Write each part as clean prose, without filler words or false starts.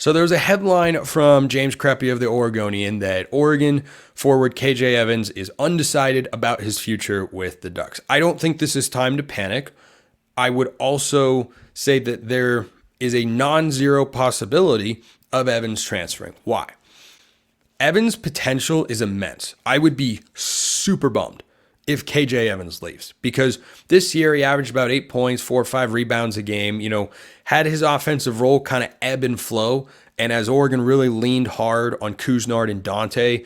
So there was a headline from James Crepey of the Oregonian that Oregon forward KJ Evans is undecided about his future with the Ducks. I don't think this is time to panic. I would also say that there is a non-zero possibility of Evans transferring. Why? Evans' potential is immense. I would be super bummed if KJ Evans leaves, because this year he averaged about 8 points, 4 or 5 rebounds a game, had his offensive role kind of ebb and flow. And as Oregon really leaned hard on Couisnard and Dante,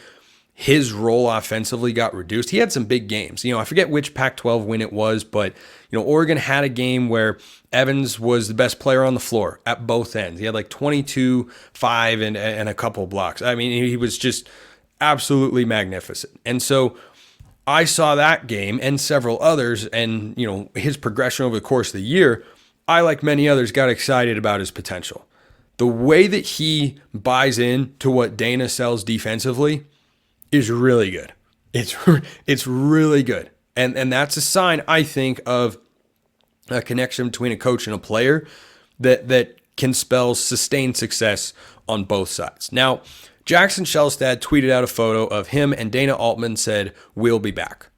his role offensively got reduced. He had some big games. I forget which Pac-12 win it was, but Oregon had a game where Evans was the best player on the floor at both ends. He had like 22, 5, and a couple blocks. I mean, he was just absolutely magnificent. And so I saw that game and several others, and his progression over the course of the year. I, like many others, got excited about his potential. The way that he buys in to what Dana sells defensively is really good. It's really good. And that's a sign, I think, of a connection between a coach and a player that can spell sustained success on both sides. Now, Jackson Shelstad tweeted out a photo of him, and Dana Altman said, "We'll be back."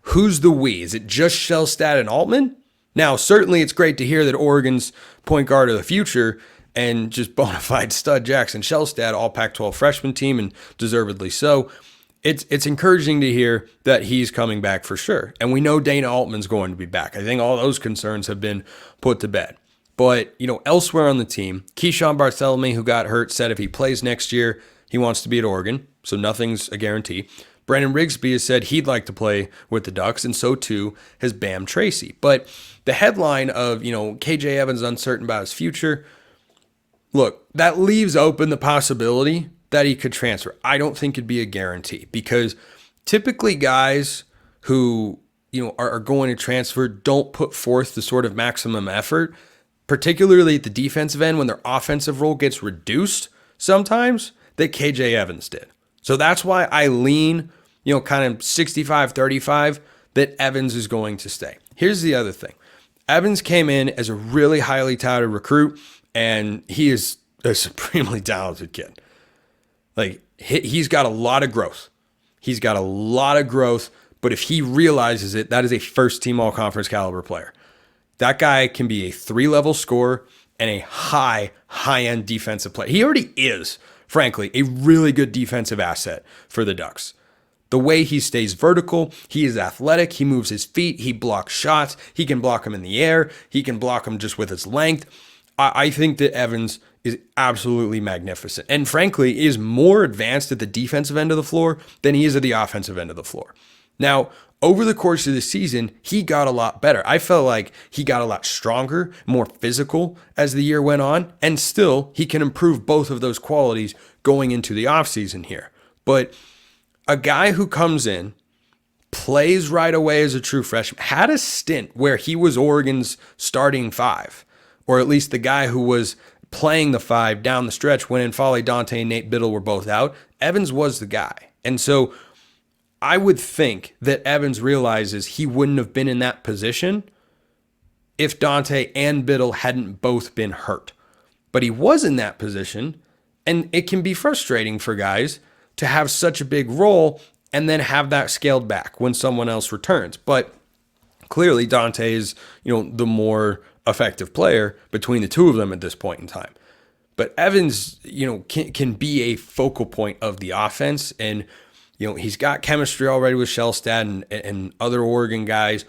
Who's the we? Is it just Shelstad and Altman? Now, certainly it's great to hear that Oregon's point guard of the future and just bona fide stud Jackson Shelstad, all Pac-12 freshman team, and deservedly so. It's encouraging to hear that he's coming back for sure. And we know Dana Altman's going to be back. I think all those concerns have been put to bed. But, elsewhere on the team, Keyshawn Bartholomew, who got hurt, said if he plays next year, he wants to be at Oregon. So nothing's a guarantee. Brandon Rigsby has said he'd like to play with the Ducks, and so too has Bam Tracy. But the headline of, KJ Evans uncertain about his future, look, that leaves open the possibility that he could transfer. I don't think it'd be a guarantee, because typically guys who, are going to transfer don't put forth the sort of maximum effort, particularly at the defensive end when their offensive role gets reduced sometimes, that KJ Evans did. So that's why I lean, kind of 65-35 that Evans is going to stay. Here's the other thing. Evans came in as a really highly touted recruit, and he is a supremely talented kid. Like, he's got a lot of growth. But if he realizes it, that is a first-team all-conference caliber player. That guy can be a 3-level scorer and a high-end defensive player. He already is, frankly, a really good defensive asset for the Ducks. The way he stays vertical, he is athletic, he moves his feet, he blocks shots, he can block them in the air, he can block them just with his length. I think that Evans is absolutely magnificent, and frankly is more advanced at the defensive end of the floor than he is at the offensive end of the floor. Now, over the course of the season, he got a lot better. I felt like he got a lot stronger, more physical as the year went on, and still he can improve both of those qualities going into the offseason here. But a guy who comes in, plays right away as a true freshman, had a stint where he was Oregon's starting 5, or at least the guy who was playing the 5 down the stretch when N'Faly Dante and Nate Biddle were both out. Evans was the guy. And so I would think that Evans realizes he wouldn't have been in that position if Dante and Biddle hadn't both been hurt. But he was in that position, and it can be frustrating for guys to have such a big role and then have that scaled back when someone else returns. But clearly Dante is, the more effective player between the two of them at this point in time. But Evans, can be a focal point of the offense, and he's got chemistry already with Shelstad and other Oregon guys,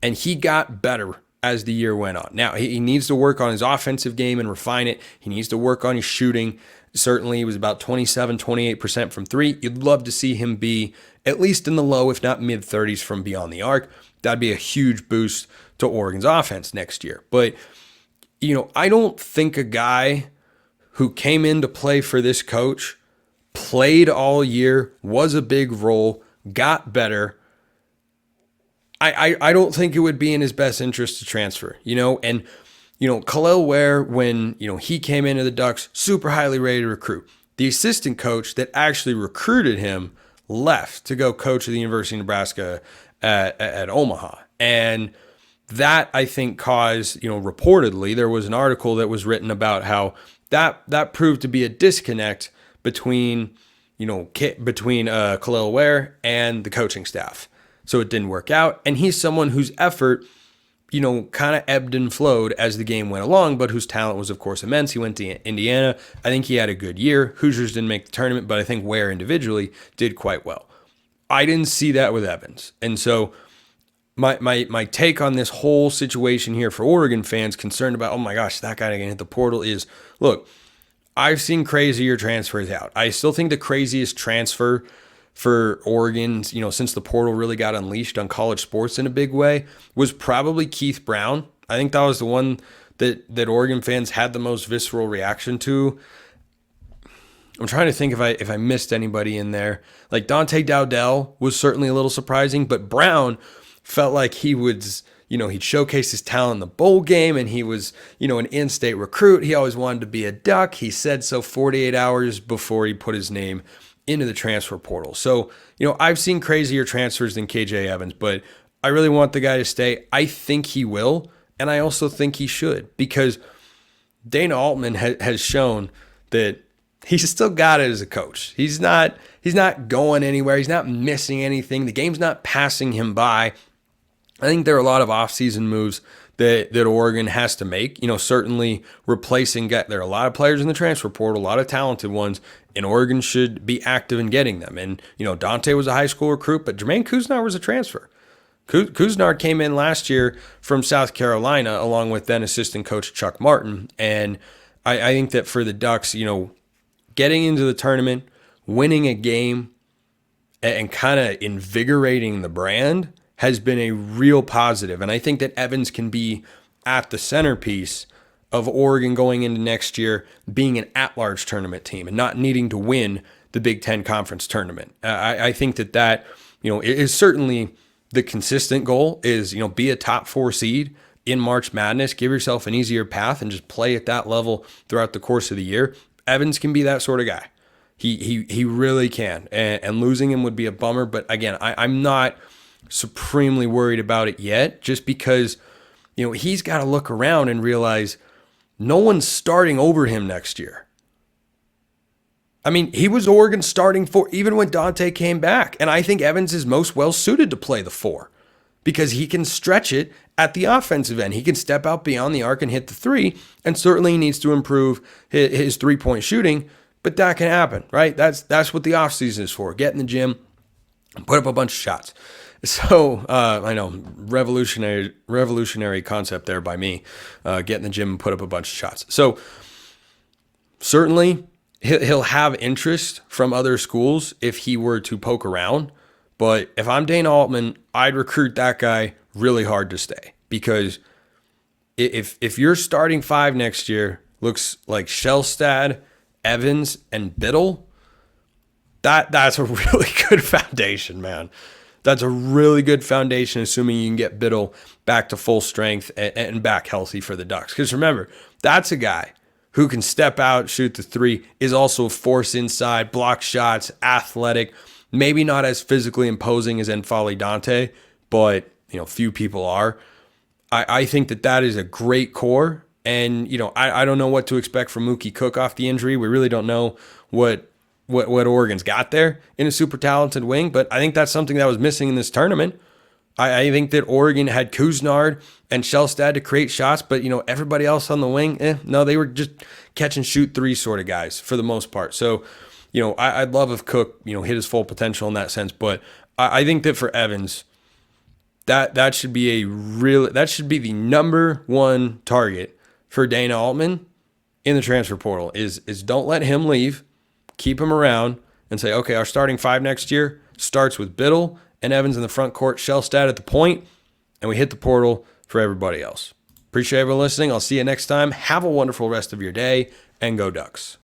and he got better as the year went on. Now, he needs to work on his offensive game and refine it. He needs to work on his shooting. Certainly, he was about 27-28% from 3. You'd love to see him be at least in the low, if not mid-30s from beyond the arc. That'd be a huge boost to Oregon's offense next year. But, I don't think a guy who came in to play for this coach, played all year, was a big role, got better, I don't think it would be in his best interest to transfer, and Khalil Ware, when, he came into the Ducks, super highly rated recruit. The assistant coach that actually recruited him left to go coach at the University of Nebraska at Omaha. And that, I think, caused, reportedly, there was an article that was written about how that proved to be a disconnect between, Khalil Ware and the coaching staff. So it didn't work out. And he's someone whose effort, kind of ebbed and flowed as the game went along, but whose talent was, of course, immense. He went to Indiana. I think he had a good year. Hoosiers didn't make the tournament, but I think Ware individually did quite well. I didn't see that with Evans. And so my take on this whole situation here for Oregon fans concerned about, oh my gosh, that guy going to hit the portal is, look, I've seen crazier transfers out. I still think the craziest transfer for Oregon, since the portal really got unleashed on college sports in a big way, was probably Keith Brown. I think that was the one that Oregon fans had the most visceral reaction to. I'm trying to think if I missed anybody in there. Like Dante Dowdell was certainly a little surprising, but Brown felt like he was, he'd showcase his talent in the bowl game, and he was, an in-state recruit. He always wanted to be a Duck. He said so 48 hours before he put his name into the transfer portal. So, I've seen crazier transfers than KJ Evans, but I really want the guy to stay. I think he will, and I also think he should, because Dana Altman has shown that he's still got it as a coach. He's not going anywhere. He's not missing anything. The game's not passing him by. I think there are a lot of offseason moves that Oregon has to make. Certainly replacing, there are a lot of players in the transfer portal, a lot of talented ones, and Oregon should be active in getting them. And, Dante was a high school recruit, but Jermaine Couisnard was a transfer. Couisnard came in last year from South Carolina, along with then assistant coach Chuck Martin. And I think that for the Ducks, getting into the tournament, winning a game, and kind of invigorating the brand has been a real positive. And I think that Evans can be at the centerpiece of Oregon going into next year being an at-large tournament team and not needing to win the Big Ten Conference tournament. I think that is certainly the consistent goal is, be a top 4 seed in March Madness, give yourself an easier path and just play at that level throughout the course of the year. Evans can be that sort of guy. He really can. And losing him would be a bummer. But again, I'm not supremely worried about it yet, just because, he's got to look around and realize no one's starting over him next year. I mean, he was Oregon's starting 4 even when Dante came back. And I think Evans is most well suited to play the 4 because he can stretch it at the offensive end. He can step out beyond the arc and hit the 3, and certainly he needs to improve his 3-point shooting, but that can happen, right? That's what the offseason is for. Get in the gym, put up a bunch of shots. So I know, revolutionary concept there by me. Get in the gym and put up a bunch of shots. So certainly he'll have interest from other schools if he were to poke around. But if I'm Dana Altman, I'd recruit that guy really hard to stay, because if your starting 5 next year looks like Shellstad, Evans, and Biddle, that's a really good foundation, man. That's a really good foundation, assuming you can get Biddle back to full strength and back healthy for the Ducks. Because remember, that's a guy who can step out, shoot the 3, is also a force inside, block shots, athletic, maybe not as physically imposing as N'Faly Dante, but few people are. I think that is a great core. And, I don't know what to expect from Mookie Cook off the injury. We really don't know what Oregon's got there in a super talented wing, but I think that's something that was missing in this tournament. I think that Oregon had Couisnard and Shellstad to create shots, but, everybody else on the wing, no, they were just catch and shoot 3 sort of guys for the most part. So, I'd love if Cook, hit his full potential in that sense, but I think that for Evans, that should be the number 1 target for Dana Altman in the transfer portal is don't let him leave. Keep him around and say, okay, our starting 5 next year starts with Biddle and Evans in the front court, Shellstad at the point, and we hit the portal for everybody else. Appreciate everyone listening. I'll see you next time. Have a wonderful rest of your day, and go Ducks.